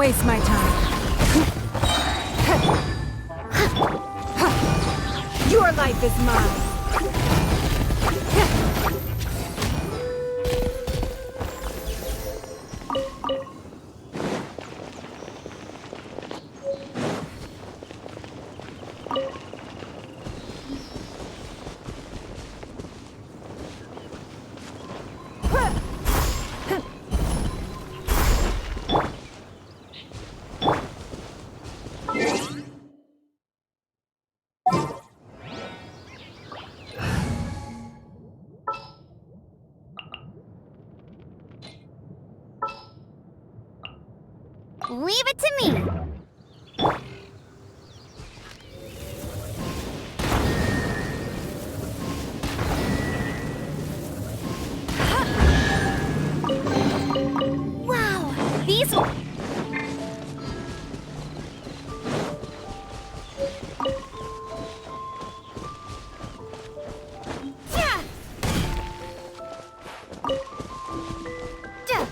waste my time. Your life is mine. Leave it to me! Wow! These... Yeah! Yeah!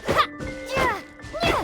Ha! Yeah! Yeah!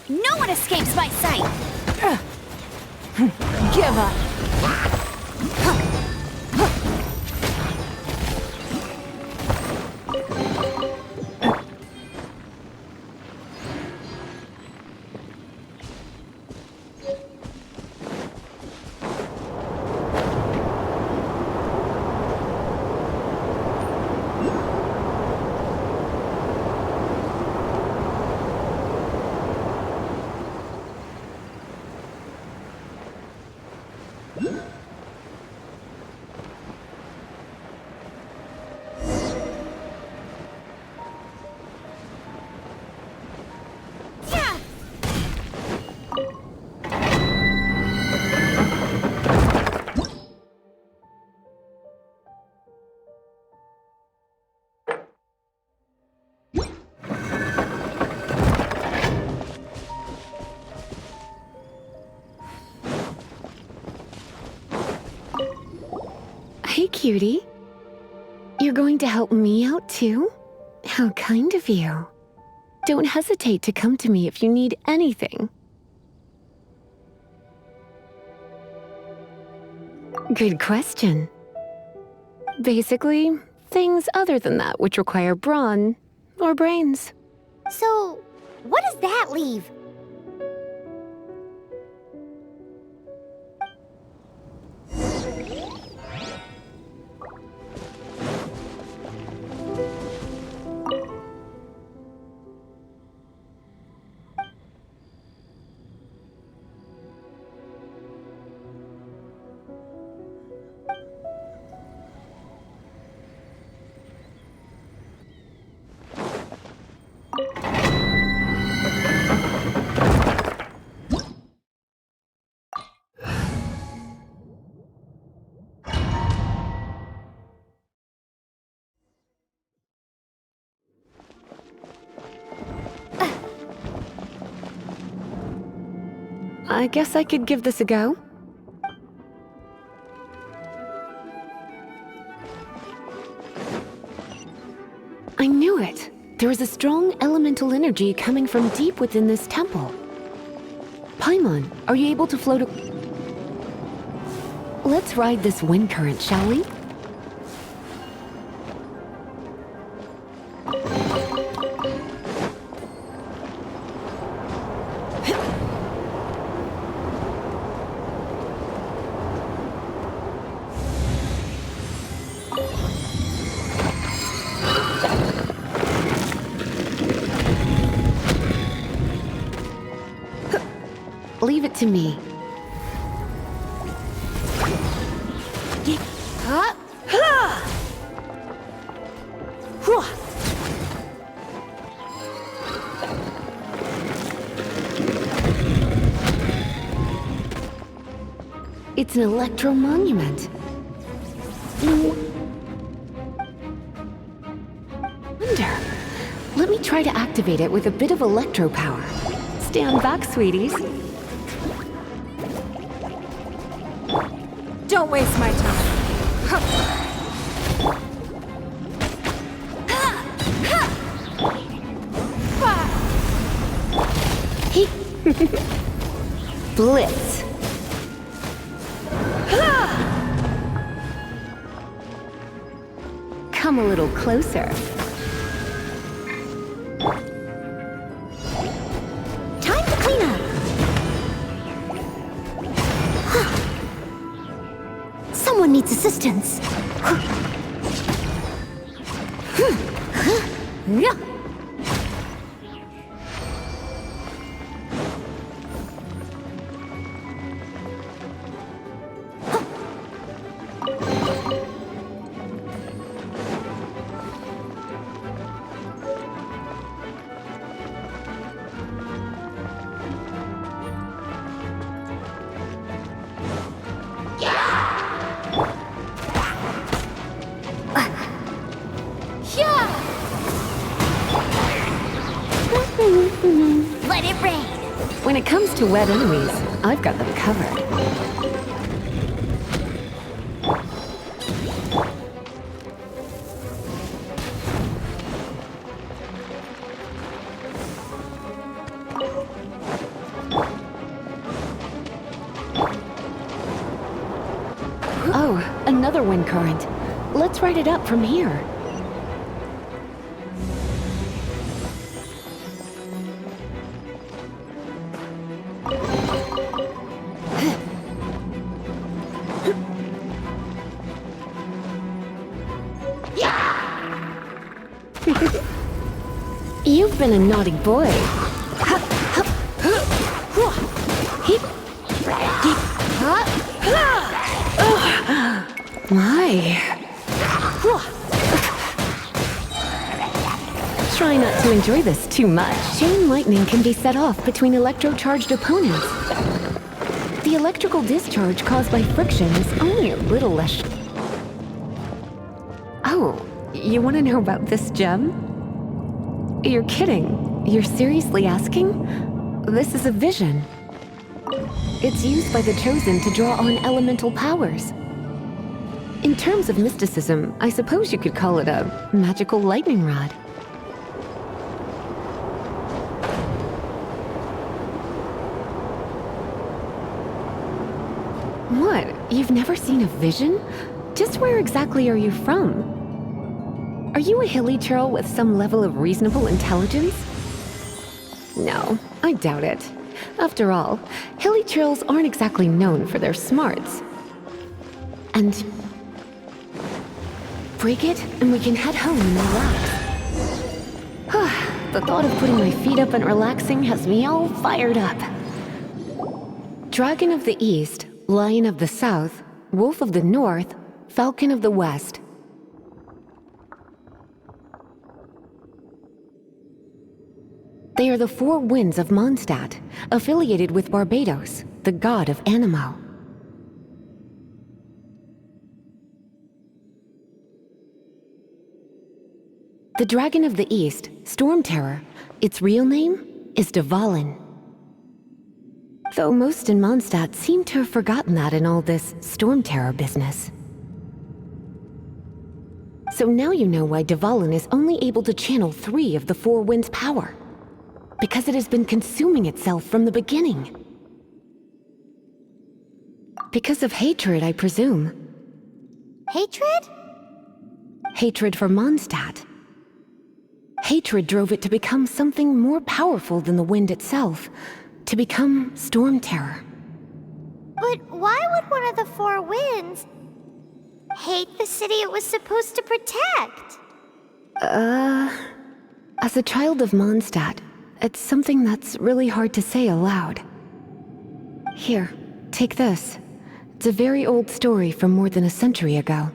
No one escapes my sight! Give up. Yeah! Hey, cutie. You're going to help me out, too? How kind of you. Don't hesitate to come to me if you need anything. Good question. Basically, things other than that which require brawn or brains. So, what does that leave? I guess I could give this a go. I knew it. There is a strong elemental energy coming from deep within this temple. Paimon, are you able to float Let's ride this wind current, shall we? Leave it to me. Huh? It's an electro monument. Wonder. Let me try to activate it with a bit of electro power. Stand back, sweeties. Don't waste my time. Blitz. Come a little closer. Time to clean up. Someone needs assistance. Let it rain. When it comes to wet enemies, I've got them covered. Oh, another wind current. Let's ride it up from here. You've been a naughty boy. My. Try not to enjoy this too much. Chain lightning can be set off between electro-charged opponents. The electrical discharge caused by friction is only a little less. Oh, you want to know about this gem? You're kidding. You're seriously asking? This is a vision. It's used by the Chosen to draw on elemental powers. In terms of mysticism, I suppose you could call it a magical lightning rod. What? You've never seen a vision? Just where exactly are you from? Are you a hilly churl with some level of reasonable intelligence? No, I doubt it. After all, hilly churls aren't exactly known for their smarts. And break it, and we can head home and relax. The thought of putting my feet up and relaxing has me all fired up. Dragon of the East, Lion of the South, Wolf of the North, Falcon of the West. They are the four winds of Mondstadt, affiliated with Barbados, the god of Anemo. The Dragon of the East, Storm Terror, its real name is Dvalin. Though most in Mondstadt seem to have forgotten that in all this Storm Terror business. So now you know why Dvalin is only able to channel 3 of the four winds' power. Because it has been consuming itself from the beginning. Because of hatred, I presume. Hatred? Hatred for Mondstadt. Hatred drove it to become something more powerful than the wind itself, to become Storm Terror. But why would one of the four winds hate the city it was supposed to protect? As a child of Mondstadt, it's something that's really hard to say aloud. Here, take this. It's a very old story from more than a century ago.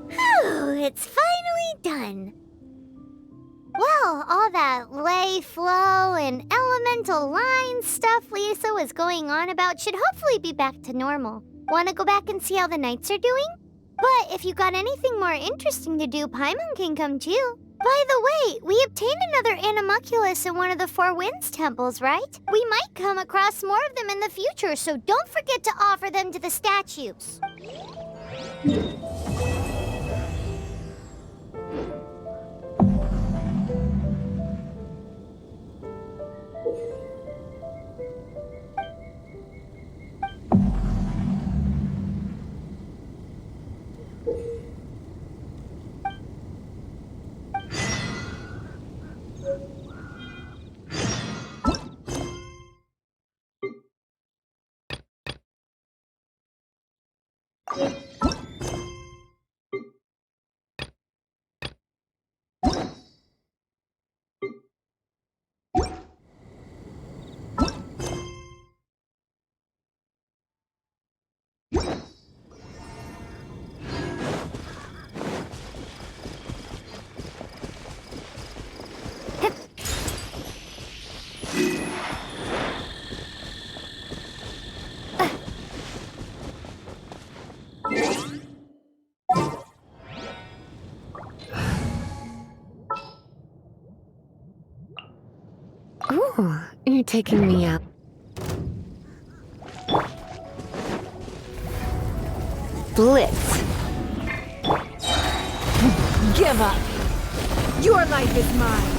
Whew, it's finally done. Well, all that lay, flow, and elemental line stuff Lisa was going on about should hopefully be back to normal. Want to go back and see how the knights are doing? But if you got anything more interesting to do, Paimon can come too. By the way, we obtained another animalculus in one of the Four Winds temples, right? We might come across more of them in the future, so don't forget to offer them to the statues. Ooh, you're taking me out. Blitz. Give up! Your life is mine!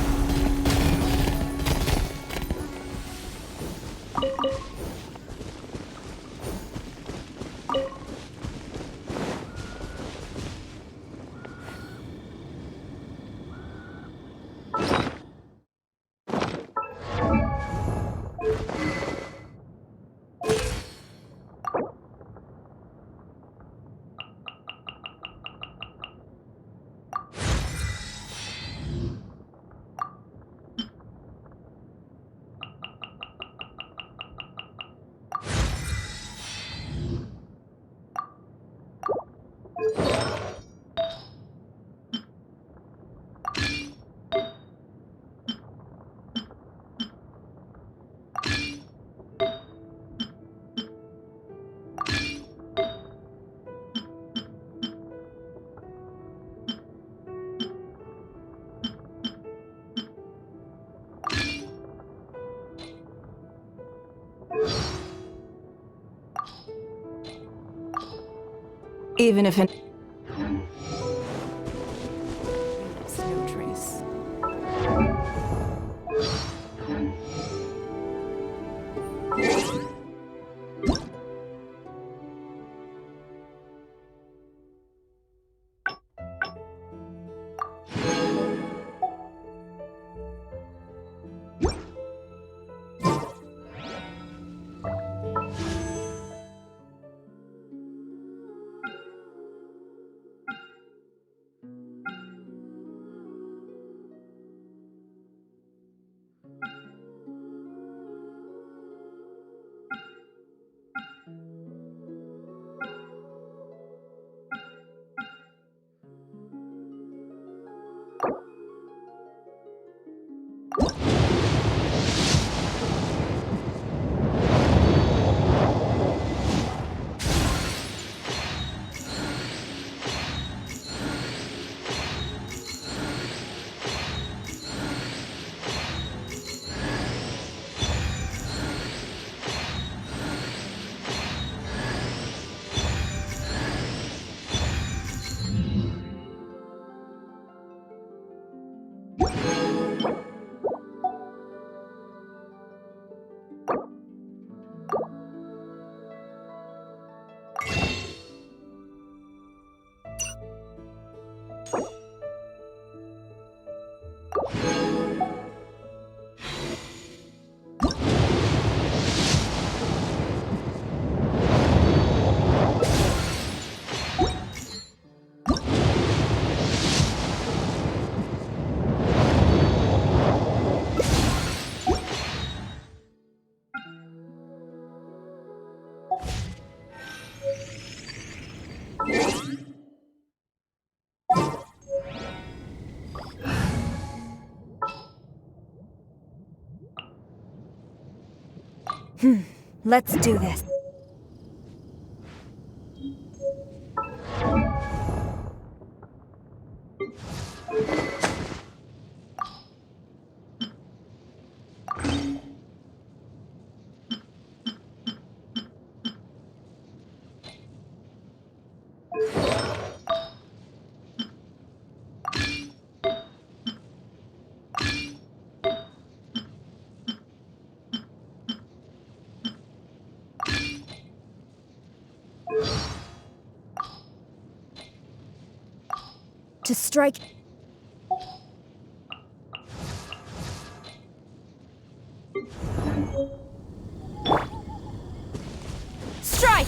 Even if it... No trace. Let's do this. To strike. Strike!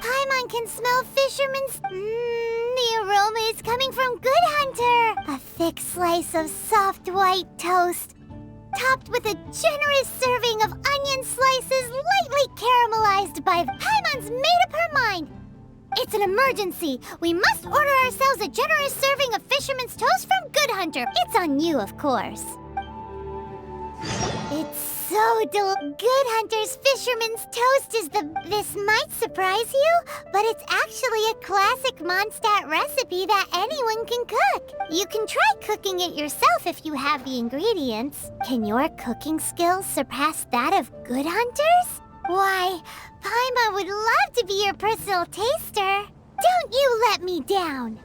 Paimon can smell fisherman's... the aroma is coming from Good Hunter! A thick slice of soft white toast, topped with a generous serving of onion slices lightly caramelized by... Paimon's made up her mind! It's an emergency! We must order ourselves a generous serving of fisherman's toast from Good Hunter! It's on you, of course. It's so Good Hunter's fisherman's toast is This might surprise you, but it's actually a classic Mondstadt recipe that anyone can cook. You can try cooking it yourself if you have the ingredients. Can your cooking skills surpass that of Good Hunter's? Why, Paimon would love to be your personal taster. Don't you let me down.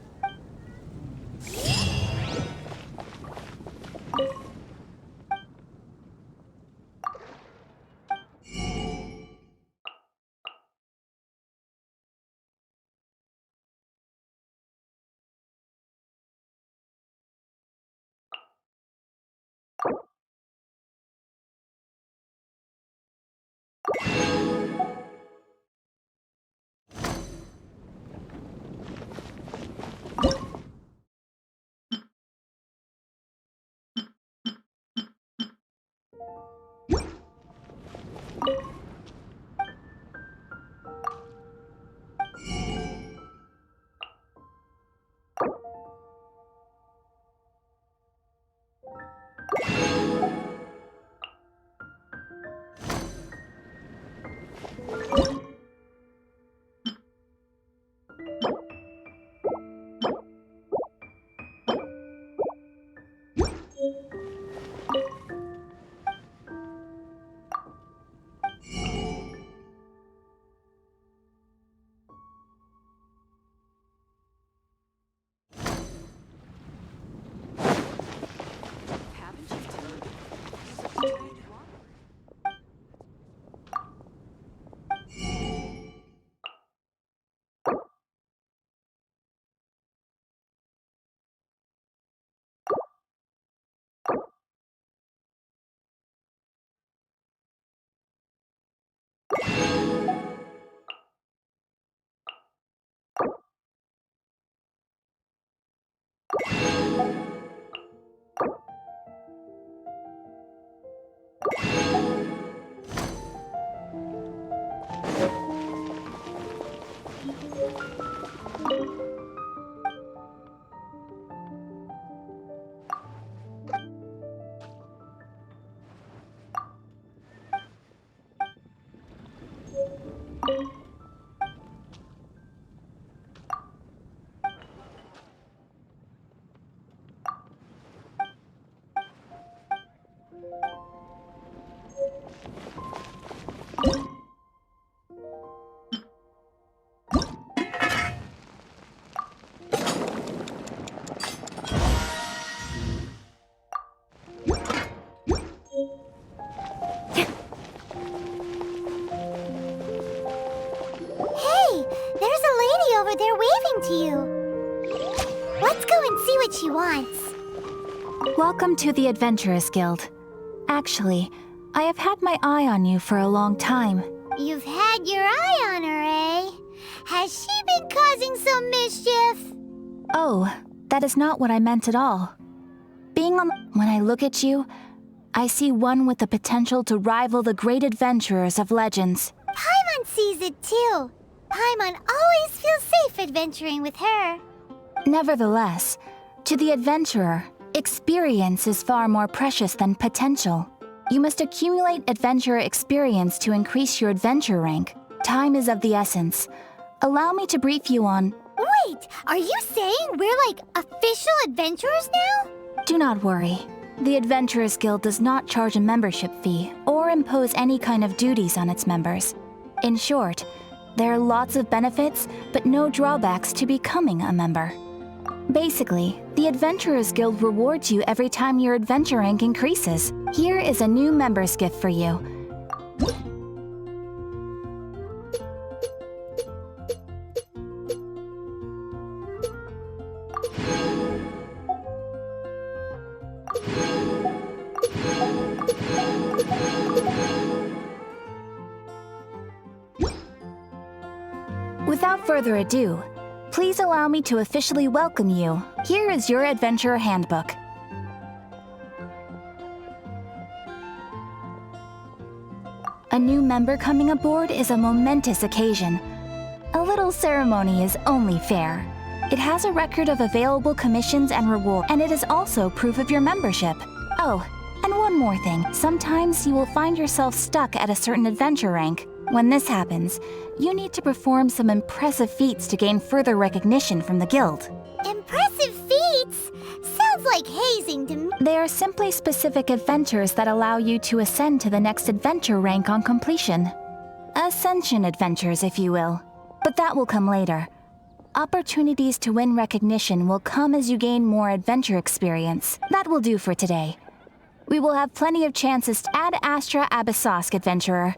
They're waving to you. Let's go and see what she wants. Welcome to the Adventurers Guild. Actually, I have had my eye on you for a long time. You've had your eye on her, eh? Has she been causing some mischief? Oh, that is not what I meant at all. When I look at you, I see one with the potential to rival the great adventurers of legends. Paimon sees it too. Paimon always feels safe adventuring with her. Nevertheless, to the adventurer, experience is far more precious than potential. You must accumulate adventurer experience to increase your adventure rank. Time is of the essence. Allow me to brief you on... Wait, are you saying we're like official adventurers now? Do not worry. The Adventurers Guild does not charge a membership fee or impose any kind of duties on its members. In short, there are lots of benefits, but no drawbacks to becoming a member. Basically, the Adventurers Guild rewards you every time your adventure rank increases. Here is a new member's gift for you. Without further ado, please allow me to officially welcome you. Here is your Adventurer Handbook. A new member coming aboard is a momentous occasion. A little ceremony is only fair. It has a record of available commissions and rewards, and it is also proof of your membership. Oh, and one more thing. Sometimes you will find yourself stuck at a certain adventure rank. When this happens, you need to perform some impressive feats to gain further recognition from the guild. Impressive feats? Sounds like hazing to me. They are simply specific adventures that allow you to ascend to the next adventure rank on completion. Ascension adventures, if you will. But that will come later. Opportunities to win recognition will come as you gain more adventure experience. That will do for today. We will have plenty of chances to Ad Astra Abyssosk, adventurer.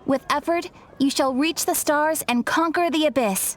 With effort, you shall reach the stars and conquer the abyss.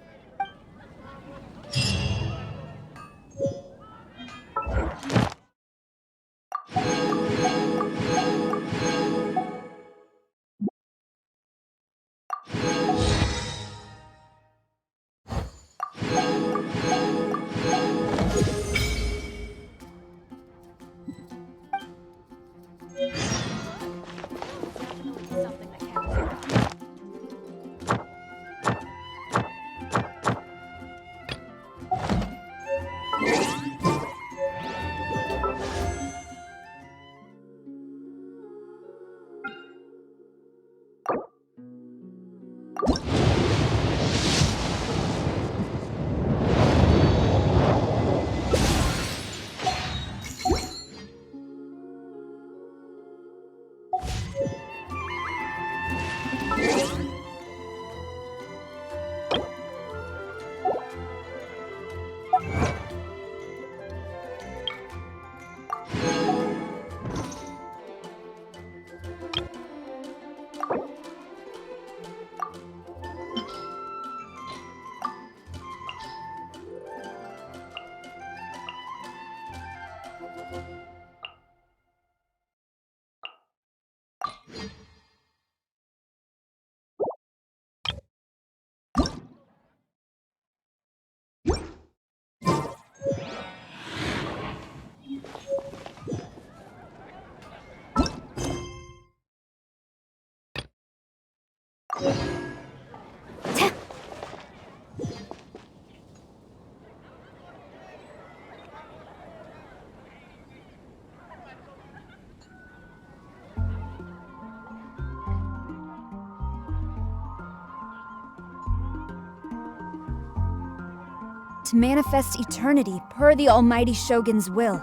To manifest eternity per the Almighty Shogun's will.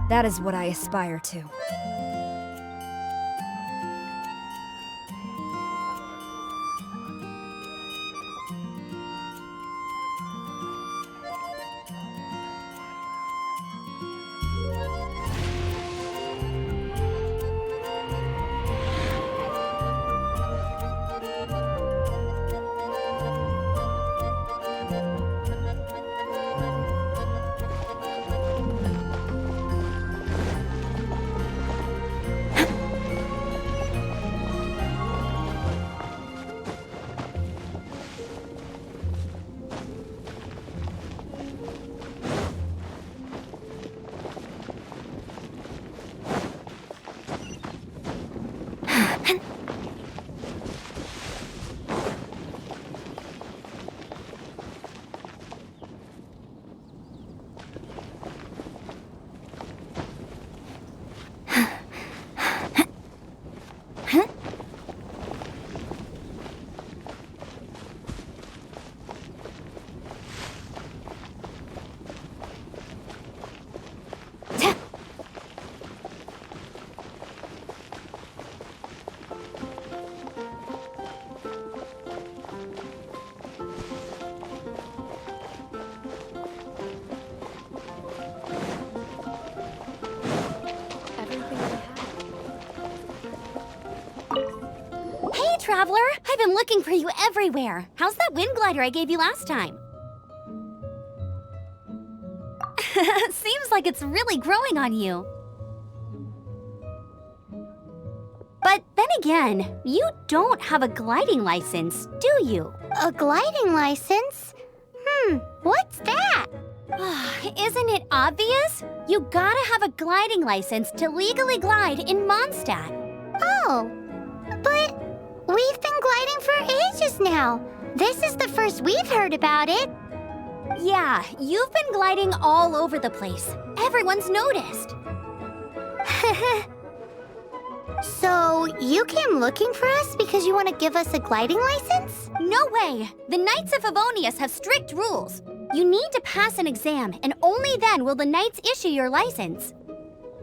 That is what I aspire to. traveler! I've been looking for you everywhere. How's that wind glider I gave you last time? Seems like it's really growing on you. But then again, you don't have a gliding license, do you? A gliding license? What's that? Isn't it obvious? You gotta have a gliding license to legally glide in Mondstadt. Oh, but we've been gliding for ages now. This is the first we've heard about it. Yeah, you've been gliding all over the place. Everyone's noticed. So, you came looking for us because you want to give us a gliding license? No way! The Knights of Favonius have strict rules. You need to pass an exam, and only then will the Knights issue your license.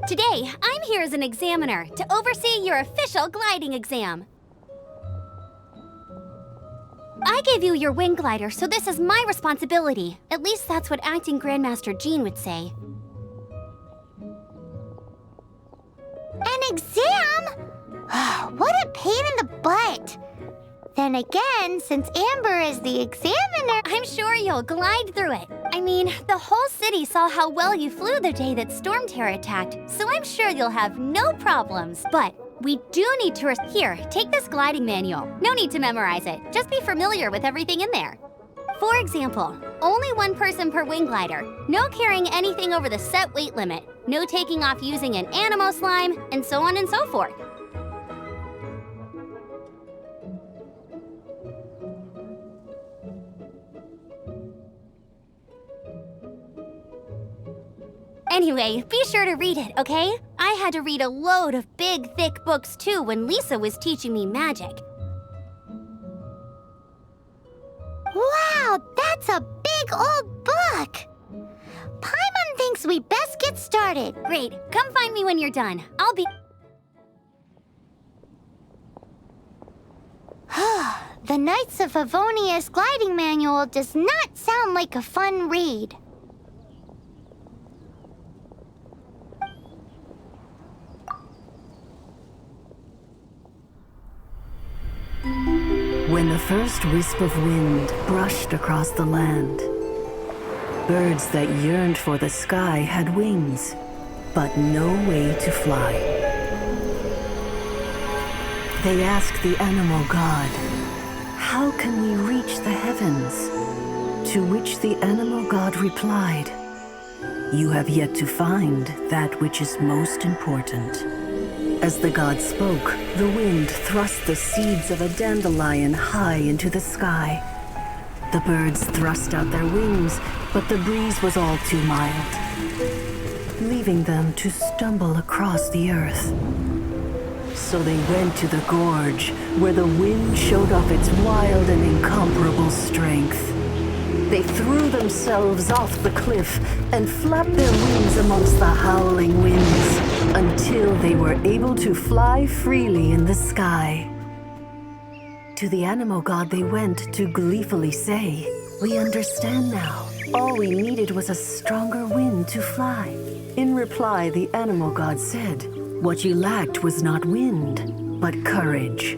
Today, I'm here as an examiner to oversee your official gliding exam. I gave you your wing glider, so this is my responsibility. At least that's what Acting Grandmaster Jean would say. An exam? What a pain in the butt. Then again, since Amber is the examiner, I'm sure you'll glide through it. I mean, the whole city saw how well you flew the day that Storm Terror attacked, so I'm sure you'll have no problems. But we do need to... Here, take this gliding manual. No need to memorize it. Just be familiar with everything in there. For example, only one person per wing glider, no carrying anything over the set weight limit, no taking off using an animal slime, and so on and so forth. Anyway, be sure to read it, okay? I had to read a load of big, thick books too when Lisa was teaching me magic. wow, that's a big old book. Paimon thinks we best get started. Great, come find me when you're done. I'll be... The Knights of Favonius gliding manual does not sound like a fun read. When the first wisp of wind brushed across the land, birds that yearned for the sky had wings, but no way to fly. They asked the animal god, "How can we reach the heavens?" To which the animal god replied, "You have yet to find that which is most important." As the god spoke, the wind thrust the seeds of a dandelion high into the sky. The birds thrust out their wings, but the breeze was all too mild, leaving them to stumble across the earth. So they went to the gorge, where the wind showed off its wild and incomparable strength. They threw themselves off the cliff and flapped their wings amongst the howling winds until they were able to fly freely in the sky. To the animal god they went to gleefully say, "We understand now. All we needed was a stronger wind to fly." In reply, the animal god said, "What you lacked was not wind, but courage.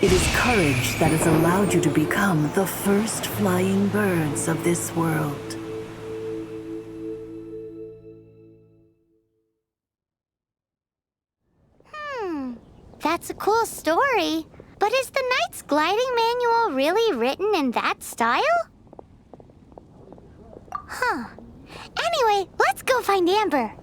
It is courage that has allowed you to become the first flying birds of this world." That's a cool story. But is the Knight's gliding manual really written in that style? Anyway, let's go find Amber.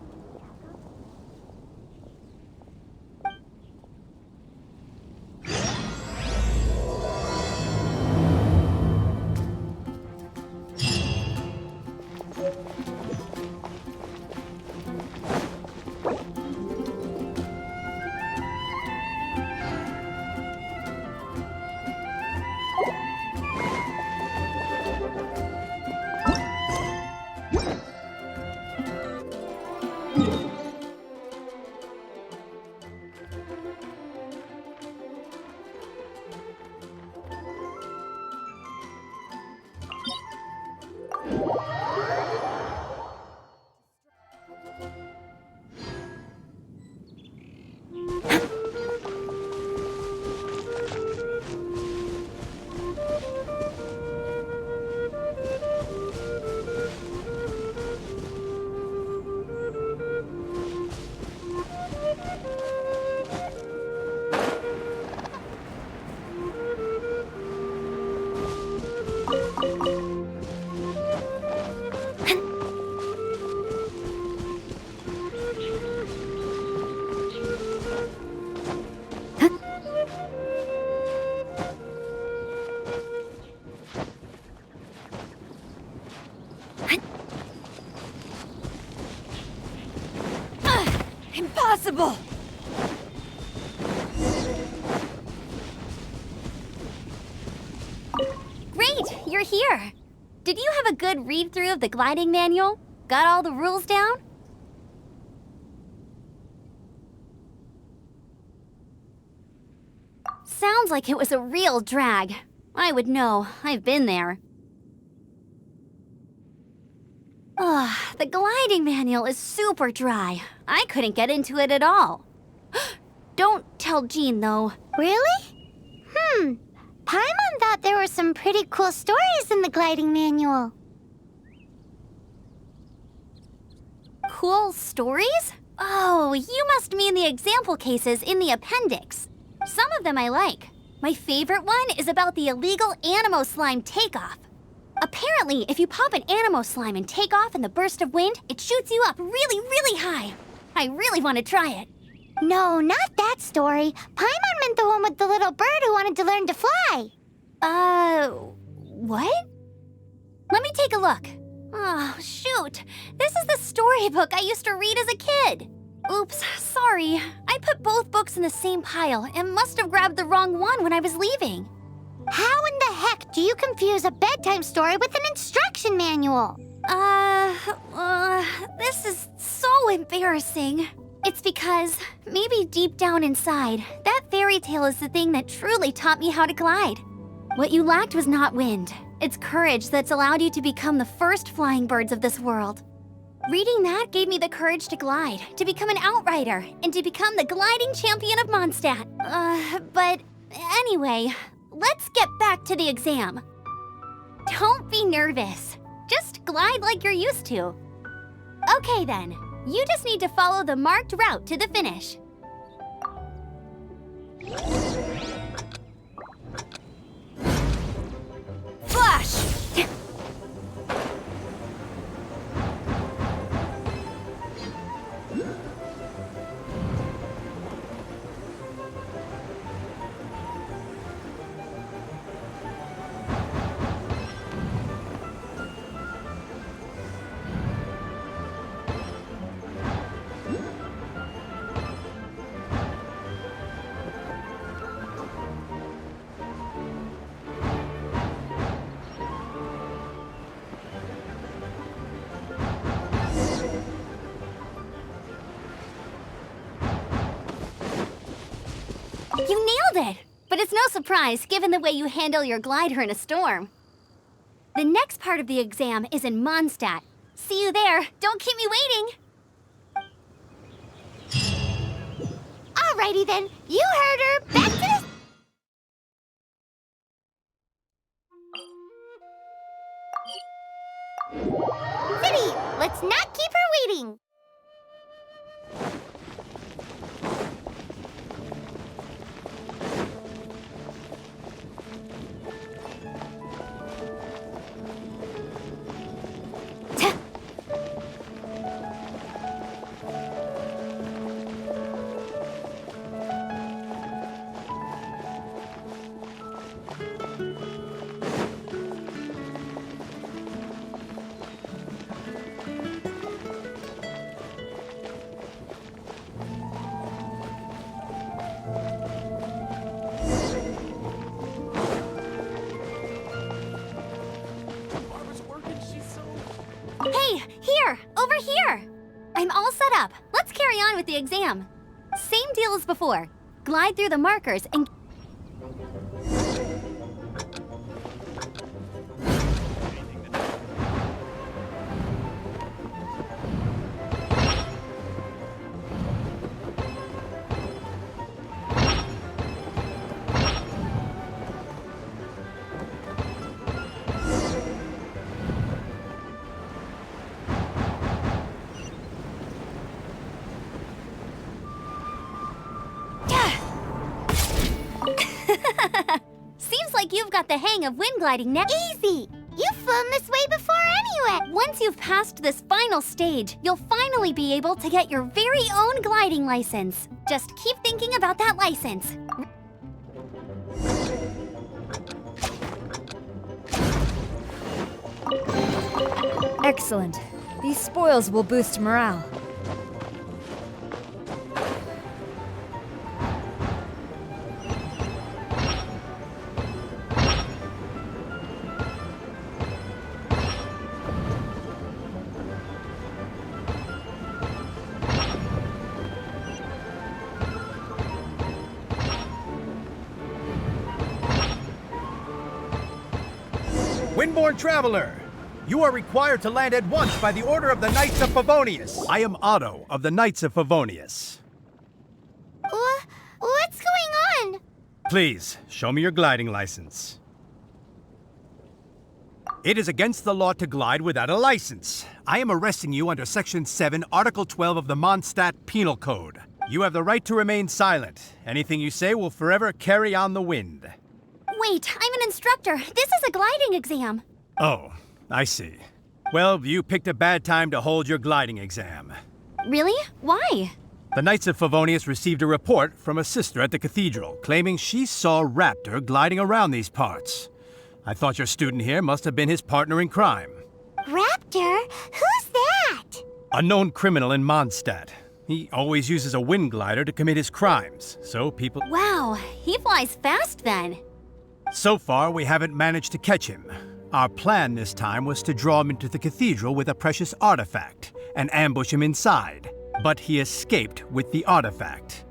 Impossible! Great, you're here. Did you have a good read-through of the gliding manual? Got all the rules down? Sounds like it was a real drag. I would know. I've been there. Ugh, the gliding manual is super dry. I couldn't get into it at all. Don't tell Jean, though. Really? Paimon thought there were some pretty cool stories in the gliding manual. Cool stories? Oh, you must mean the example cases in the appendix. Some of them I like. My favorite one is about the illegal Animo slime takeoff. Apparently, if you pop an Animo slime and take off in the burst of wind, it shoots you up really, really high. I really want to try it. No, not that story. Paimon meant the one with the little bird who wanted to learn to fly. What? Let me take a look. Oh, shoot. This is the storybook I used to read as a kid. Oops, sorry. I put both books in the same pile and must have grabbed the wrong one when I was leaving. How in the heck do you confuse a bedtime story with an instruction manual? This is so embarrassing. It's because, maybe deep down inside, that fairy tale is the thing that truly taught me how to glide. What you lacked was not wind. It's courage that's allowed you to become the first flying birds of this world. Reading that gave me the courage to glide, to become an outrider, and to become the gliding champion of Mondstadt. But anyway, let's get back to the exam. Don't be nervous. Just glide like you're used to. Okay then, you just need to follow the marked route to the finish. Flash! You nailed it! But it's no surprise, given the way you handle your glider in a storm. The next part of the exam is in Mondstadt. See you there. Don't keep me waiting! Alrighty then, you heard her. Back to the... City! Let's not keep her waiting! Hey, here! Over here! I'm all set up. Let's carry on with the exam. Same deal as before. Glide through the markers and... Seems like you've got the hang of wind gliding now. Easy! You've flown this way before anyway! Once you've passed this final stage, you'll finally be able to get your very own gliding license. Just keep thinking about that license. Excellent. These spoils will boost morale. Windborn Traveler! You are required to land at once by the order of the Knights of Favonius. I am Otto of the Knights of Favonius. What's going on? Please, show me your gliding license. It is against the law to glide without a license. I am arresting you under Section 7, Article 12 of the Mondstadt Penal Code. You have the right to remain silent. Anything you say will forever carry on the wind. Wait, I'm an instructor. This is a gliding exam. Oh, I see. Well, you picked a bad time to hold your gliding exam. Really? Why? The Knights of Favonius received a report from a sister at the cathedral claiming she saw Raptor gliding around these parts. I thought your student here must have been his partner in crime. Raptor? Who's that? A known criminal in Mondstadt. He always uses a wind glider to commit his crimes, so people... Wow, he flies fast then. So far, we haven't managed to catch him. Our plan this time was to draw him into the cathedral with a precious artifact and ambush him inside. But he escaped with the artifact.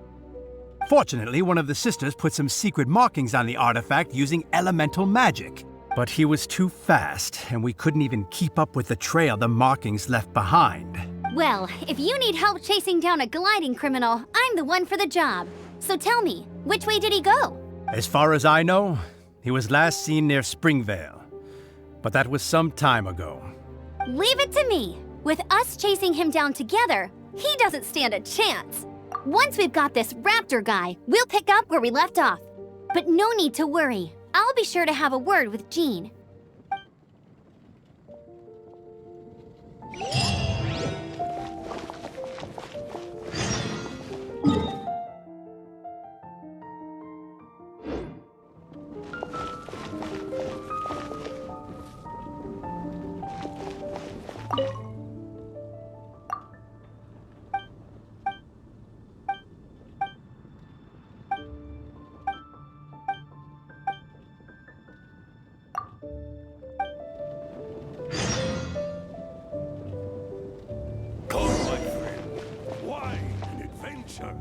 Fortunately, one of the sisters put some secret markings on the artifact using elemental magic. But he was too fast, and we couldn't even keep up with the trail the markings left behind. Well, if you need help chasing down a gliding criminal, I'm the one for the job. So tell me, which way did he go? As far as I know, he was last seen near Springvale. But that was some time ago. Leave it to me. With us chasing him down together, he doesn't stand a chance. Once we've got this Raptor guy, we'll pick up where we left off. But no need to worry. I'll be sure to have a word with Jean. Come, my friend. Why an adventure?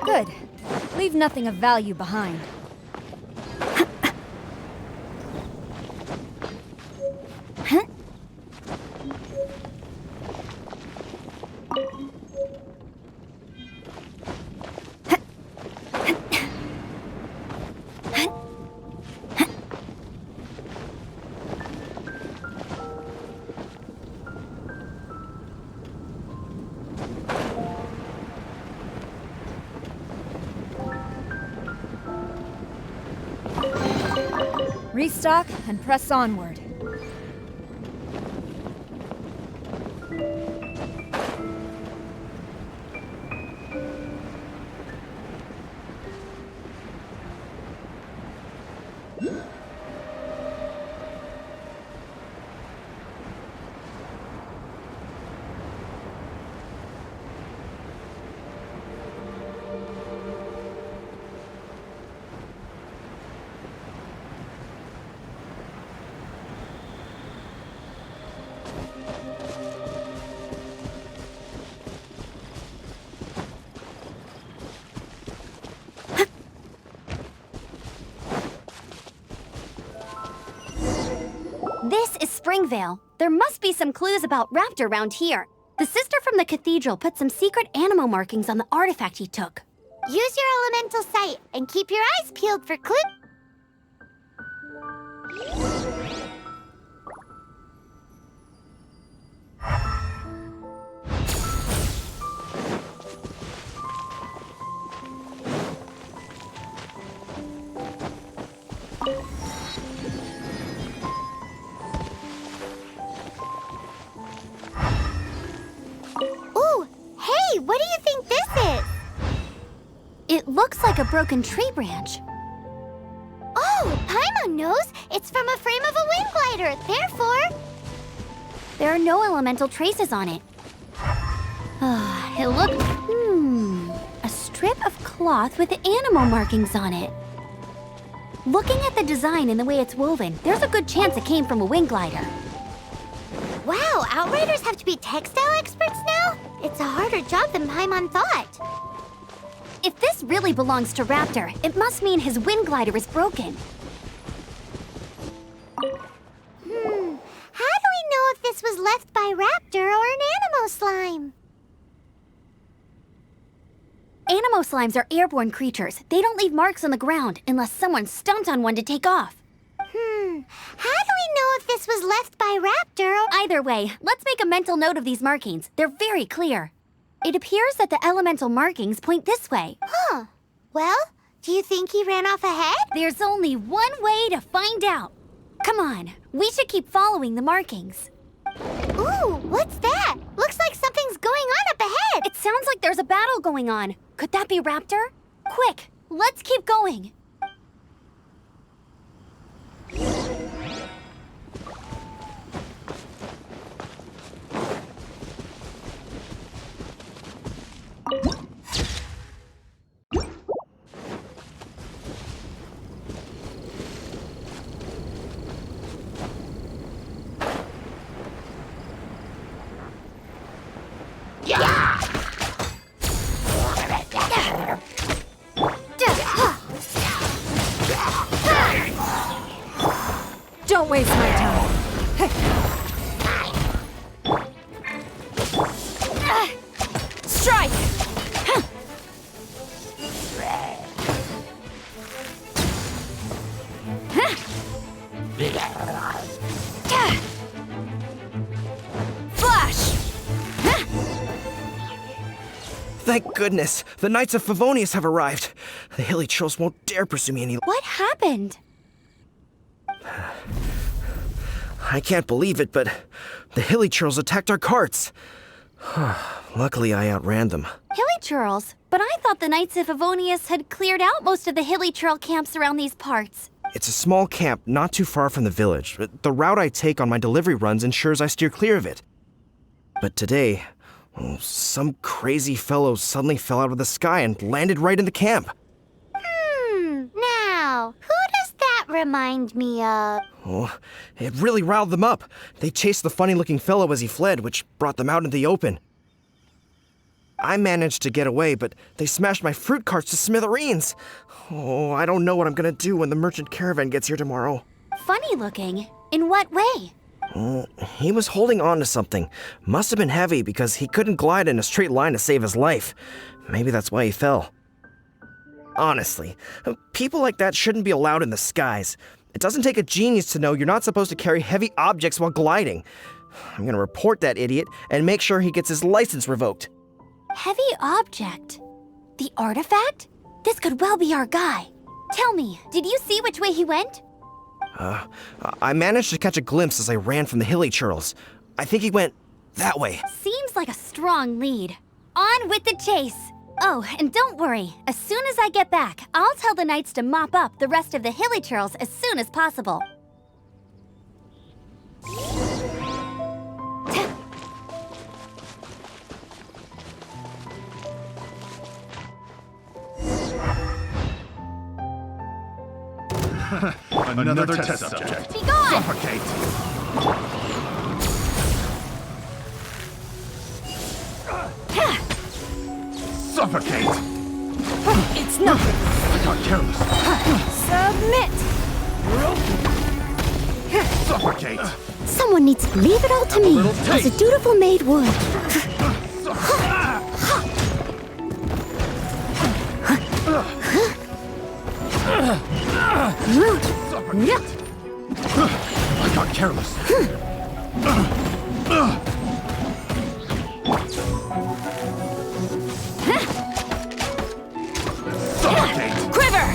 Good. Leave nothing of value behind. Restock and press onward. This is Springvale. There must be some clues about Raptor around here. The sister from the cathedral put some secret animal markings on the artifact he took. Use your elemental sight and keep your eyes peeled for clues. Ooh, hey, what do you think this is? It looks like a broken tree branch. Oh, Paimon knows. It's from a frame of a wind glider. Therefore, There are no elemental traces on it. It looks... A strip of cloth with animal markings on it. Looking at the design and the way it's woven, there's a good chance it came from a wind glider. wow, Outriders have to be textile experts now? It's a harder job than Paimon thought. If this really belongs to Raptor, it must mean his wind glider is broken. How do we know if this was left by Raptor or an Animo slime? Animo slimes are airborne creatures. They don't leave marks on the ground unless someone stomped on one to take off. How do we know if this was left by Raptor or... Either way, let's make a mental note of these markings. They're very clear. It appears that the elemental markings point this way. Huh. Well, do you think he ran off ahead? There's only one way to find out. Come on, we should keep following the markings. Ooh, what's that? Looks like something's going on up ahead. It sounds like there's a battle going on. Could that be Raptor? Quick, let's keep going. Don't waste my time. Strike! Flash! Thank goodness, the Knights of Favonius have arrived. The hilly trolls won't dare pursue me any longer. What happened? I can't believe it, but the hilly trolls attacked our carts. Luckily, I outran them. Hilly churls? But I thought the Knights of Favonius had cleared out most of the hilly churl camps around these parts. It's a small camp not too far from the village. The route I take on my delivery runs ensures I steer clear of it. But today, some crazy fellow suddenly fell out of the sky and landed right in the camp. Now, who does that remind me of? Oh, it really riled them up. They chased the funny-looking fellow as he fled, which brought them out into the open. I managed to get away, but they smashed my fruit carts to smithereens. Oh, I don't know what I'm gonna do when the merchant caravan gets here tomorrow. Funny looking? In what way? He was holding on to something. Must have been heavy because he couldn't glide in a straight line to save his life. Maybe that's why he fell. Honestly, people like that shouldn't be allowed in the skies. It doesn't take a genius to know you're not supposed to carry heavy objects while gliding. I'm gonna report that idiot and make sure he gets his license revoked. Heavy object? The artifact? This could well be our guy. Tell me, did you see which way he went? I managed to catch a glimpse as I ran from the hilly churls. I think he went that way. Seems like a strong lead. On with the chase! Oh, and don't worry. As soon as I get back, I'll tell the knights to mop up the rest of the hilly churls as soon as possible. Another test subject. Be gone! Suffocate! Suffocate! It's nothing. I got careless. Submit! Suffocate! Someone needs to leave it all to me, little as a taste. dutiful maid would. I got careless. Suffocate! Quiver!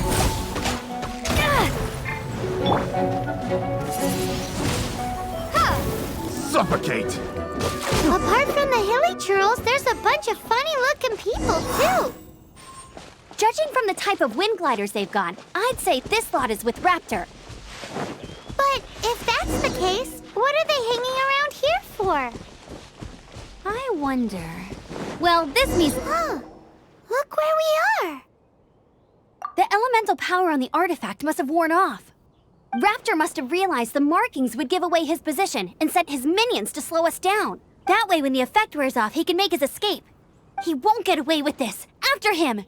Suffocate! Apart from the hilly churls, there's a bunch of funny-looking people, too. Judging from the type of wind gliders they've got, I'd say this lot is with Raptor. But if that's the case, what are they hanging around here for? I wonder... Well, this means Huh. Look where we are. the elemental power on the artifact must have worn off. Raptor must have realized the markings would give away his position and sent his minions to slow us down. That way, when the effect wears off, he can make his escape. He won't get away with this. After him!